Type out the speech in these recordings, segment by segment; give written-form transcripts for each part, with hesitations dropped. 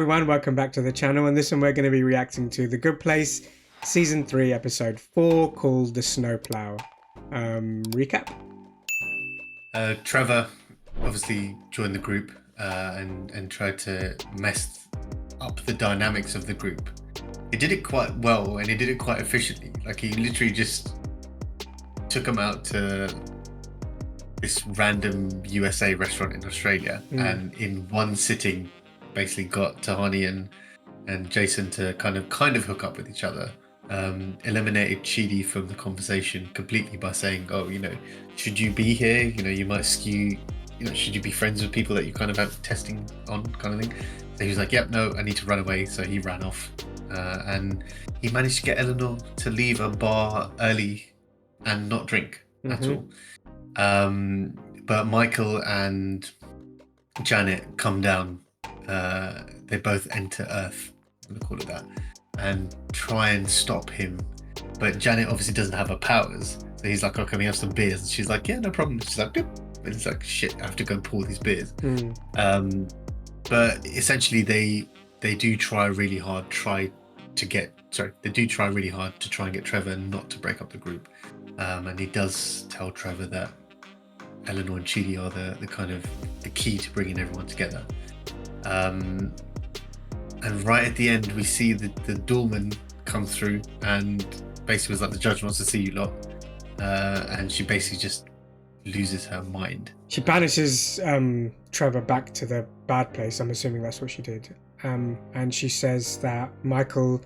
everyone, welcome back to the channel, and this one we're going to be reacting to The Good Place Season 3 Episode 4 called The Snowplow. Recap? Trevor obviously joined the group and tried to mess up the dynamics of the group. He did it quite well and he did it quite efficiently. Like, he literally just took them out to this random USA restaurant in Australia and in one sitting basically got Tahani and Jason to kind of hook up with each other. Eliminated Chidi from the conversation completely by saying, oh, should you be here? You might skew, should you be friends with people that you kind of have testing on, kind of thing. So he was like, yep, no, I need to run away. So he ran off and he managed to get Eleanor to leave a bar early and not drink at all. But Michael and Janet come down. They both enter Earth, I'm gonna call it that, and try and stop him. But Janet obviously doesn't have her powers, so he's like, "Oh, can we have some beers?" And she's like, "Yeah, no problem." She's like, "Yep." And it's like, "Shit, I have to go and pour these beers." But essentially, they do try really hard. They do try really hard to try and get Trevor not to break up the group. And he does tell Trevor that Eleanor and Chidi are the kind of the key to bringing everyone together. And right at the end, we see the doorman come through and basically was like, the judge wants to see you lot. And she basically just loses her mind. She banishes Trevor back to the bad place. I'm assuming that's what she did. And she says that Michael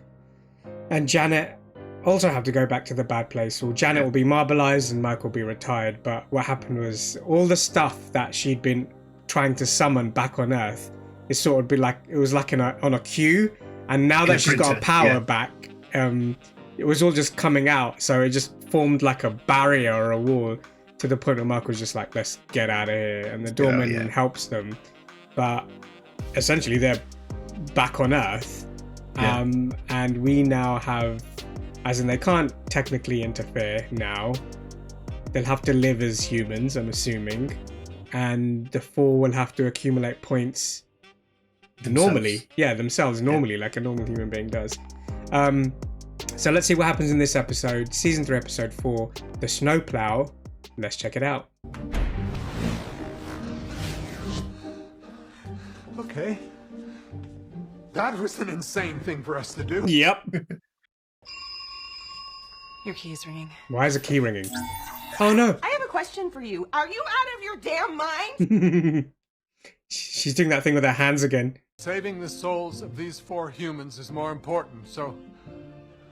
and Janet also have to go back to the bad place. Well, Janet will be marbleized and Michael will be retired. But what happened was all the stuff that she'd been trying to summon back on Earth, it sort of be like, it was like on a queue, and now that she's got her power back, it was all just coming out, so it just formed like a barrier or a wall to the point where Michael was just like, let's get out of here, and the doorman helps them, but essentially they're back on Earth, and we now have, as in they can't technically interfere now, they'll have to live as humans, I'm assuming, and the four will have to accumulate points themselves, like a normal human being does. So let's see what happens in this episode, season 3 episode 4, The Snowplow. Let's check it out. Okay, that was an insane thing for us to do. Yep. Your key's ringing. Why is a key ringing? Oh no. I have a question for you. Are you out of your damn mind? She's doing that thing with her hands again. Saving the souls of these 4 humans is more important, so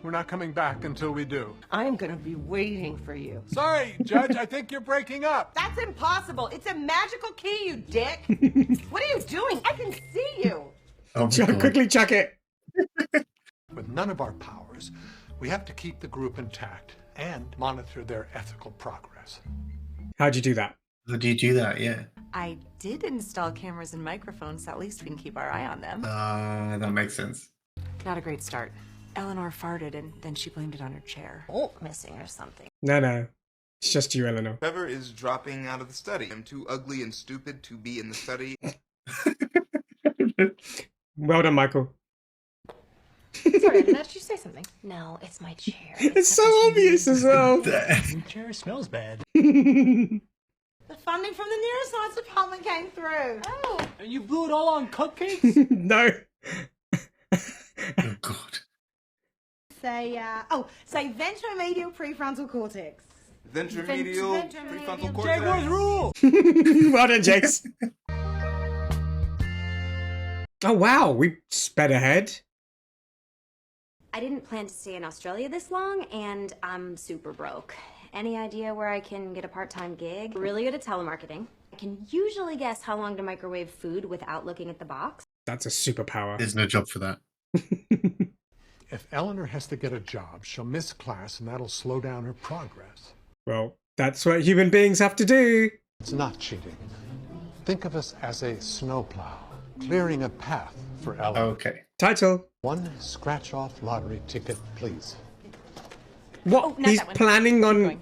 we're not coming back until we do. I'm gonna be waiting for you. Sorry, Judge, I think you're breaking up. That's impossible. It's a magical key, you dick. What are you doing? I can see you. Oh, quickly chuck it. With none of our powers, we have to keep the group intact and monitor their ethical progress. How'd you do that? How do you do that? Yeah. I did install cameras and microphones, so at least we can keep our eye on them. That makes sense. Not a great start. Eleanor farted and then she blamed it on her chair. Bolt missing or something. No. It's just you, Eleanor. Trevor is dropping out of the study. I'm too ugly and stupid to be in the study. Well done, Michael. Sorry, did you say something? No, it's my chair. It's so obvious as well. The chair smells bad. The funding from the neuroscience department came through. Oh, and you blew it all on cupcakes? No. Oh God. Say ventromedial prefrontal cortex. Ventromedial prefrontal cortex. Jaguars rule! Well done, Jakes. Oh wow, we sped ahead. I didn't plan to stay in Australia this long, and I'm super broke. Any idea where I can get a part-time gig? Really good at telemarketing. I can usually guess how long to microwave food without looking at the box. That's a superpower. There's no job for that. If Eleanor has to get a job, she'll miss class and that'll slow down her progress. Well, that's what human beings have to do. It's not cheating. Think of us as a snowplow, clearing a path for Eleanor. Okay. Title. 1 scratch-off lottery ticket, please. What? Oh, not He's that one. planning on...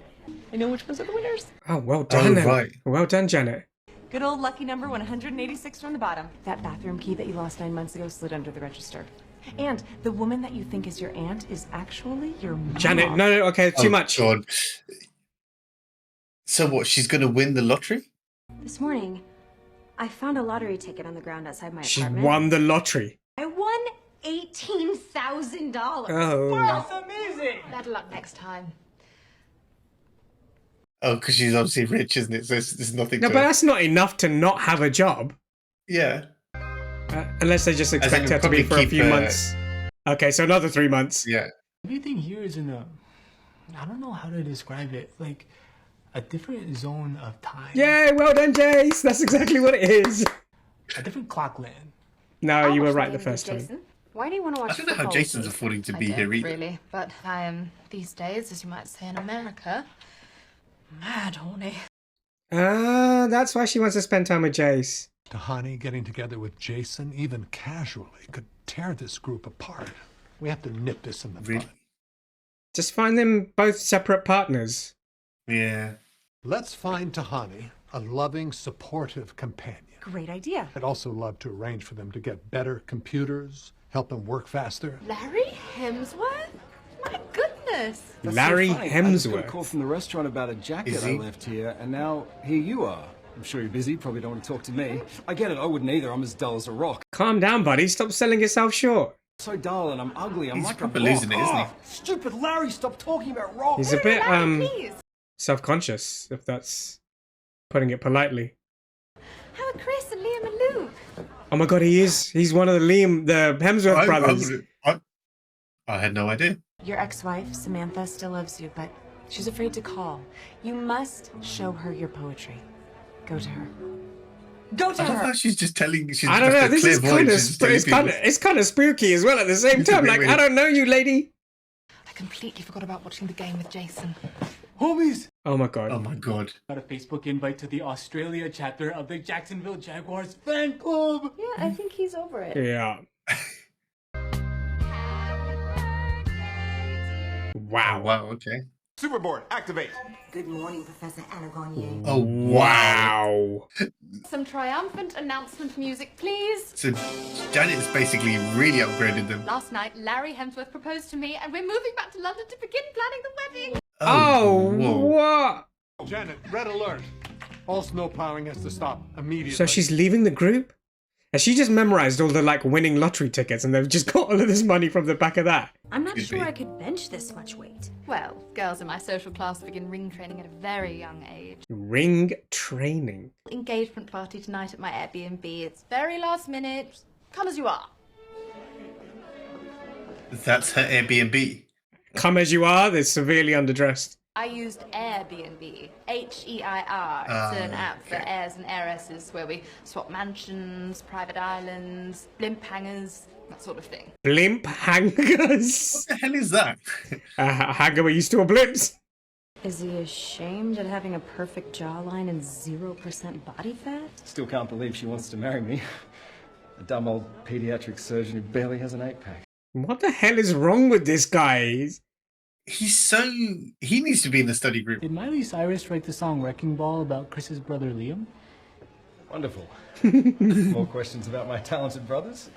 I know which ones are the winners. Oh, well done, right. Well done, Janet. Good old lucky number 186 from the bottom. That bathroom key that you lost 9 months ago slid under the register. And the woman that you think is your aunt is actually your mom. Janet, no, okay, too much. God. So what? She's gonna win the lottery? This morning, I found a lottery ticket on the ground outside my She apartment. won the lottery. I won $18,000. Oh. That's amazing. Better luck next time. Oh, because she's obviously rich, isn't it? So there's nothing. No, to but that's not enough to not have a job. Yeah. Unless they just expect her to be for a few months. Okay, so another 3 months. Yeah. Everything here is in a, I don't know how to describe it, like a different zone of time. Yay, well done, Jace. That's exactly what it is. A different clock land. No, you were watch the right game the with first time. Jason. Why do you want to watch I don't know how football with Jason's Jason? affording to I be don't here either. really, but I am these days, as you might say in America, mad horny. Ah, that's why she wants to spend time with Jace. Tahani getting together with Jason, even casually, could tear this group apart. We have to nip this in the Really? bud. Just find them both separate partners. Yeah. Let's find Tahani a loving, supportive companion. Great idea. I'd also love to arrange for them to get better computers, help them work faster. Larry Hemsworth? My goodness. That's Larry so funny. I just got a Hemsworth. call from the restaurant about a Is jacket I he? left here, and now here you are. I'm sure you're busy, probably don't want to talk to me. I get it, I wouldn't either, I'm as dull as a rock. Calm down, buddy. Stop selling yourself short. So dull and I'm ugly, I'm He's like a probably rock. losing it, isn't he? Oh, stupid Larry, stop talking about rock! He's a bit Please. self-conscious, if that's putting it politely. How are Chris and Liam and Luke? Oh my god, he is. He's one of the Hemsworth brothers. I had no idea. Your ex-wife, Samantha, still loves you, but she's afraid to call. You must show her your poetry. Go to her. Go to I love her! how she's just telling. She's I don't know. just a This is clairvoyant, kind of she's just telling people. it's kind of spooky as well at the same It's a time. bit Like, weird. I don't know you, lady. I completely forgot about watching the game with Jason. Homies! Oh my god. Oh my god. Got a Facebook invite to the Australia chapter of the Jacksonville Jaguars fan club. Yeah, I think he's over it. Yeah. Wow. Wow. Okay. Superboard, activate. Good morning, Professor Anagonye. Oh wow. Wow. Some triumphant announcement music, please. So Janet's basically really upgraded them. Last night, Larry Hemsworth proposed to me, and we're moving back to London to begin planning the wedding. Oh, whoa. what? Janet, red alert. All snow plowing has to stop immediately. So she's leaving the group? Has she just memorized all the winning lottery tickets and they've just got all of this money from the back of that? I'm not Could sure be. I could bench this much weight. Well, girls in my social class begin ring training at a very young age. Ring training. Engagement party tonight at my Airbnb. It's very last minute. Come as you are. That's her Airbnb. Come as you are, they're severely underdressed. I used Airbnb, H-E-I-R. It's an app for heirs and heiresses where we swap mansions, private islands, blimp hangers, that sort of thing. Blimp hangers. What the hell is that? A hanger were used to a blimps. Is he ashamed at having a perfect jawline and 0% body fat? Still can't believe she wants to marry me. A dumb old pediatric surgeon who barely has an 8-pack. What the hell is wrong with this guy? He needs to be in the study group. Did Miley Cyrus write the song Wrecking Ball about Chris's brother Liam? Wonderful. More questions about my talented brothers?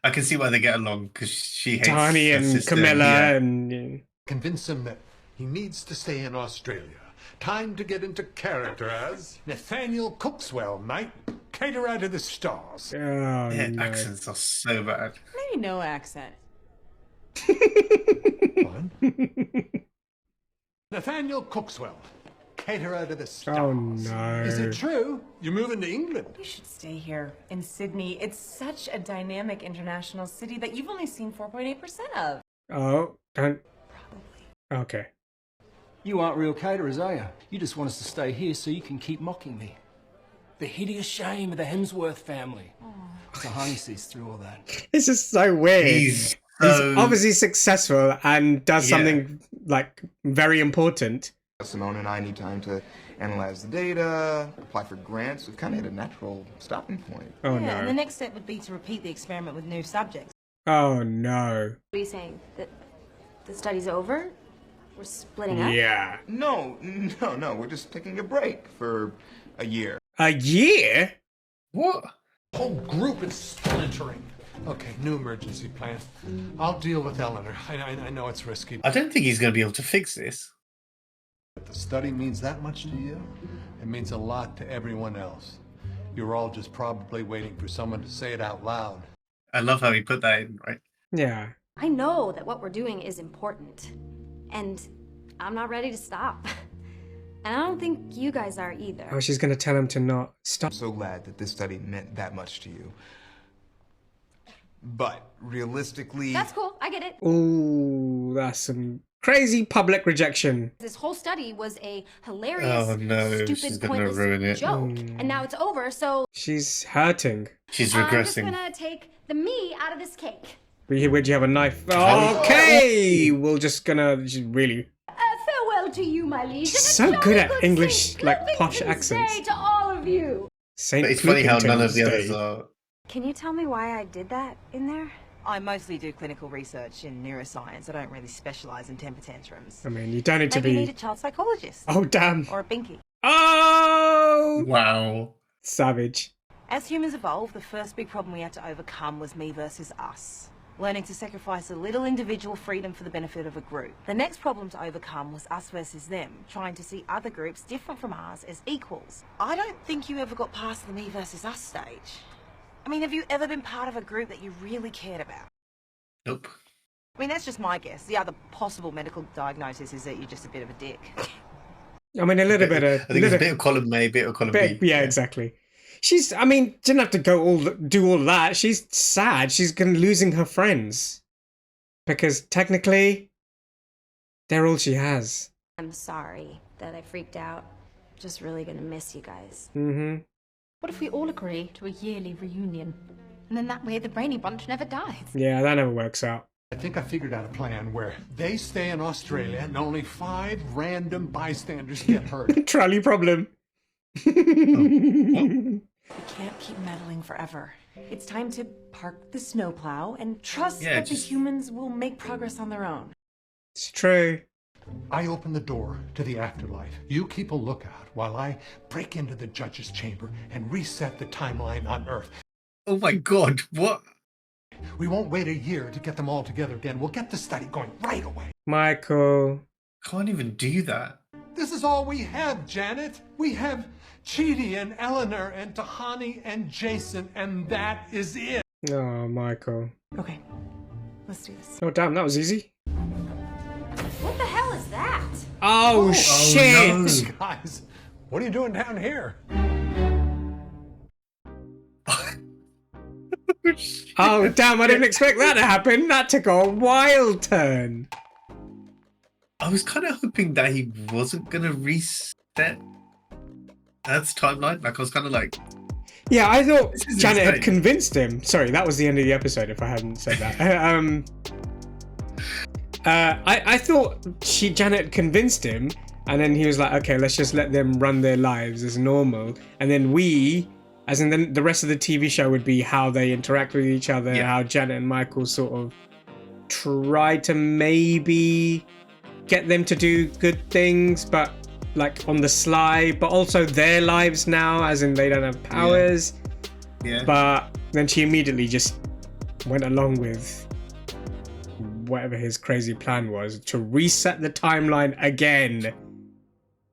I can see why they get along because she hates Tani her and sister, Camilla yeah. and... Convince him that he needs to stay in Australia. Time to get into character as Nathaniel Cookswell, knight. Caterer to the stars. Oh, Their no. accents are so bad. Maybe no accent. Fine. Nathaniel Cookswell, caterer to the stars. Oh, no. Is it true? You're moving to England? You should stay here in Sydney. It's such a dynamic international city that you've only seen 4.8% of. Oh, don't... Probably. Okay. You aren't real caterers, are you? You just want us to stay here so you can keep mocking me. The hideous shame of the Hemsworth family. Tahani sees through all that. This is so weird. He's He's so... obviously successful and does Yeah. something, very important. Simone and I need time to analyze the data, apply for grants. We've kind of hit a natural stopping point. Oh, Yeah, and the no. next step would be to repeat the experiment with new subjects. Oh, no. What are you saying? That the study's over? We're splitting up? Yeah. No, we're just taking a break for a year. A year? What? Whole group is splintering. Okay, new emergency plan. I'll deal with Eleanor. I know it's risky. I don't think he's going to be able to fix this. If the study means that much to you, it means a lot to everyone else. You're all just probably waiting for someone to say it out loud. I love how he put that in, right? Yeah. I know that what we're doing is important, and I'm not ready to stop. And I don't think you guys are either. Oh, she's going to tell him to not stop. I'm so glad that this study meant that much to you. But realistically... That's cool, I get it. Ooh, that's some crazy public rejection. This whole study was a hilarious, Oh no, she's stupid, going to pointless ruin it. joke. And now it's over, so She's hurting. She's I'm just regressing. gonna take the me out of this cake. Where'd you have a knife? Okay, we're just gonna really. Farewell to you, my liege. She's so good at English, like posh accents. To all of you. Saint But it's funny how none of Pilkington's the others Day. are. Can you tell me why I did that in there? I mostly do clinical research in neuroscience. I don't really specialise in temper tantrums. I mean, you don't need to Maybe you need be. a child psychologist. Oh damn! Or a binky. Oh, Wow. savage. As humans evolved, the first big problem we had to overcome was me versus us. Learning to sacrifice a little individual freedom for the benefit of a group. The next problem to overcome was us versus them, trying to see other groups different from ours as equals. I don't think you ever got past the me versus us stage. I mean, have you ever been part of a group that you really cared about? Nope. I mean, that's just my guess. The other possible medical diagnosis is that you're just a bit of a dick. I mean, a little bit of. I think it's a bit of column A, bit of column B. Yeah, exactly. She's. I mean, didn't have to do all that. She's sad. She's losing her friends because technically, they're all she has. I'm sorry that I freaked out. Just really gonna miss you guys. Mm-hmm. What if we all agree to a yearly reunion? And then that way the brainy bunch never dies. Yeah, that never works out. I think I figured out a plan where they stay in Australia and only 5 random bystanders get hurt. Trolley problem. We can't keep meddling forever. It's time to park the snowplow and trust Yeah, that the just- humans will make progress on their own. It's true. I open the door to the afterlife. You keep a lookout while I break into the judge's chamber and reset the timeline on Earth. Oh my god, what? We won't wait a year to get them all together again. We'll get the study going right away. Michael. Can't even do that. This is all we have, Janet. We have Chidi and Eleanor and Tahani and Jason, and that is it. Oh, Michael. Okay, let's do this. Oh, damn, that was easy. What the hell is that? Oh, shit! no. Guys, what are you doing down here? Oh, damn, I didn't expect that to happen. That took a wild turn. I was kind of hoping that he wasn't going to reset Earth's timeline. Like, I was kind of like... Yeah, I thought This is Janet had insane. convinced him. Sorry, that was the end of the episode if I hadn't said that. I thought Janet had convinced him, and then he was like, okay, let's just let them run their lives as normal. And then we, as in the rest of the TV show would be how they interact with each other, Yeah. how Janet and Michael sort of try to maybe get them to do good things, but like on the sly, but also their lives now, as in they don't have powers. Yeah. But then she immediately just went along with whatever his crazy plan was to reset the timeline again.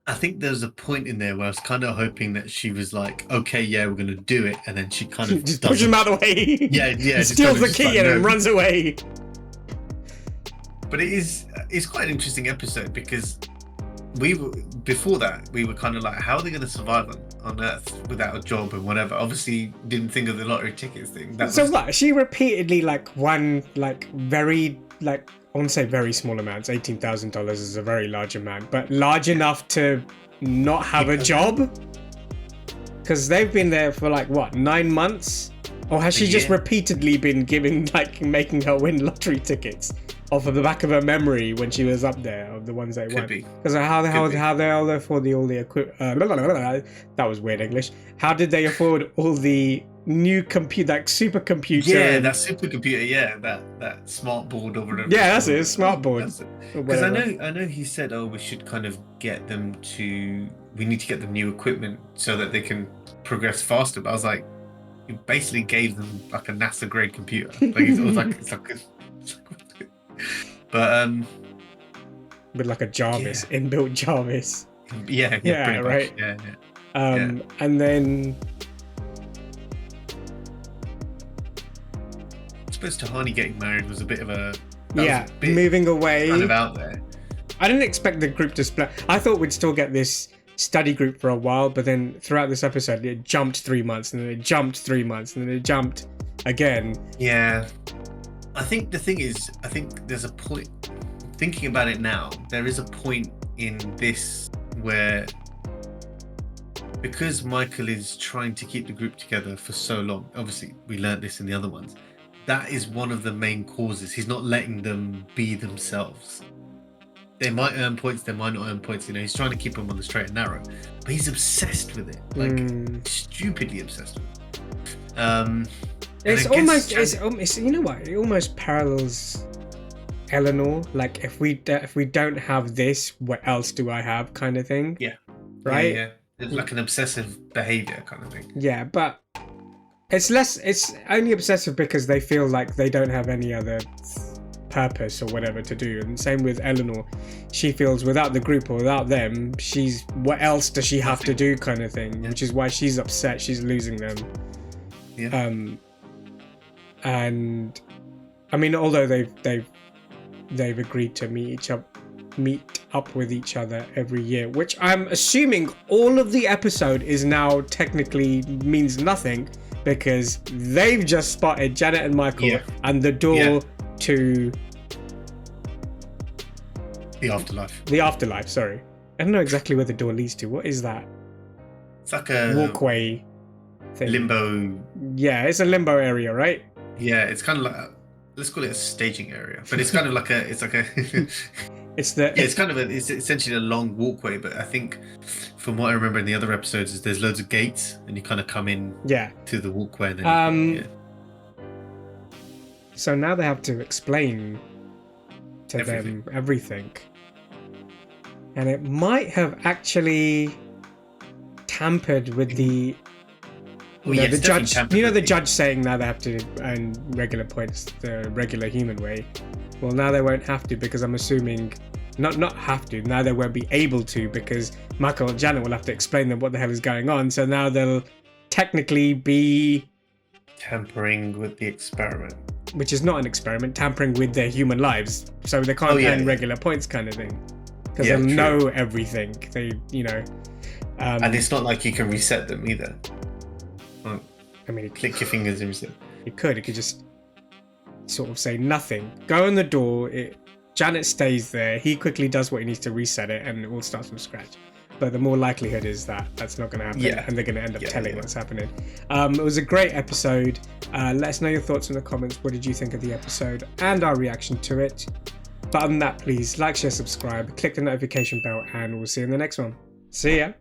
I think there's a point in there where I was kind of hoping that she was like, okay, yeah, we're going to do it. And then she kind of Just pushes him out of the way. Yeah, He just steals kind the of just key like, and then no. runs away. But it's quite an interesting episode because before that we were kind of like, how are they going to survive on Earth without a job and whatever? Obviously didn't think of the lottery tickets thing. That So was, what? She repeatedly won very I want to say very small amounts. $18,000 is a very large amount, but large enough to not have a job. Because they've been there for 9 months, or has she just year. repeatedly been making her win lottery tickets off of the back of her memory when she was up there of the ones they Could won? be. Because how the hell they all afford all the equipment? That was weird English. How did they afford all the new supercomputer? yeah, that supercomputer, yeah, that smart board or whatever. Yeah, it's that's it, called. smart board. That's it. Or Because whatever. I know he said, oh, we should kind of get them to, we need to get them new equipment so that they can progress faster. But I was like, you basically gave them like a NASA grade computer. Like but with like a Jarvis, inbuilt Jarvis. Yeah, pretty right. Much. Yeah. And then I suppose Tahani getting married was a bit of a moving away, kind of out there. I didn't expect the group to split. I thought we'd still get this study group for a while, but then throughout this episode it jumped 3 months, and then it jumped 3 months, and then it jumped again. Yeah, I think the thing is, I think there's a point, thinking about it now, there is a point in this where, because Michael is trying to keep the group together for so long, obviously we learned this in the other ones, that is one of the main causes. He's not letting them be themselves. They might earn points, they might not earn points, he's trying to keep them on the straight and narrow, but he's obsessed with it, like stupidly obsessed with it. It's almost, you know what, it almost parallels Eleanor, like if we don't have this, what else do I have, kind of thing. Right. It's like an obsessive behavior kind of thing. Yeah, but it's only obsessive because they feel like they don't have any other purpose or whatever to do. And same with Eleanor, she feels without the group or without them, what else does she have to do, kind of thing. Which is why she's upset, she's losing them. And I mean, although they've agreed to meet up with each other every year, which I'm assuming all of the episode is now technically means nothing, because they've just spotted Janet and Michael and the door to the afterlife. The afterlife, sorry. I don't know exactly where the door leads to. What is that? It's like a walkway thing. Limbo. Yeah, it's a limbo area, right? Yeah, it's kind of like let's call it a staging area, but it's kind of like it's essentially a long walkway. But I think from what I remember in the other episodes is there's loads of gates, and you kind of come in to the walkway. And then so now they have to explain to them everything, and it might have actually tampered with the. The judge, the judge saying now they have to earn regular points the regular human way. Well, now they won't have to, because I'm assuming, not have to, now they won't be able to, because Michael and Janet will have to explain them what the hell is going on. So now they'll technically be tampering with the experiment, which is not an experiment, tampering with their human lives. So they can't earn regular points, kind of thing, because they'll know everything. And it's not like you can reset them either. I mean, click your fingers and reset. You could just sort of say nothing. Go on the door. Janet stays there. He quickly does what he needs to reset it, and it all starts from scratch. But the more likelihood is that that's not going to happen, and they're going to end up telling what's happening. It was a great episode. Let us know your thoughts in the comments. What did you think of the episode and our reaction to it? But other than that, please like, share, subscribe, click the notification bell, and we'll see you in the next one. See ya.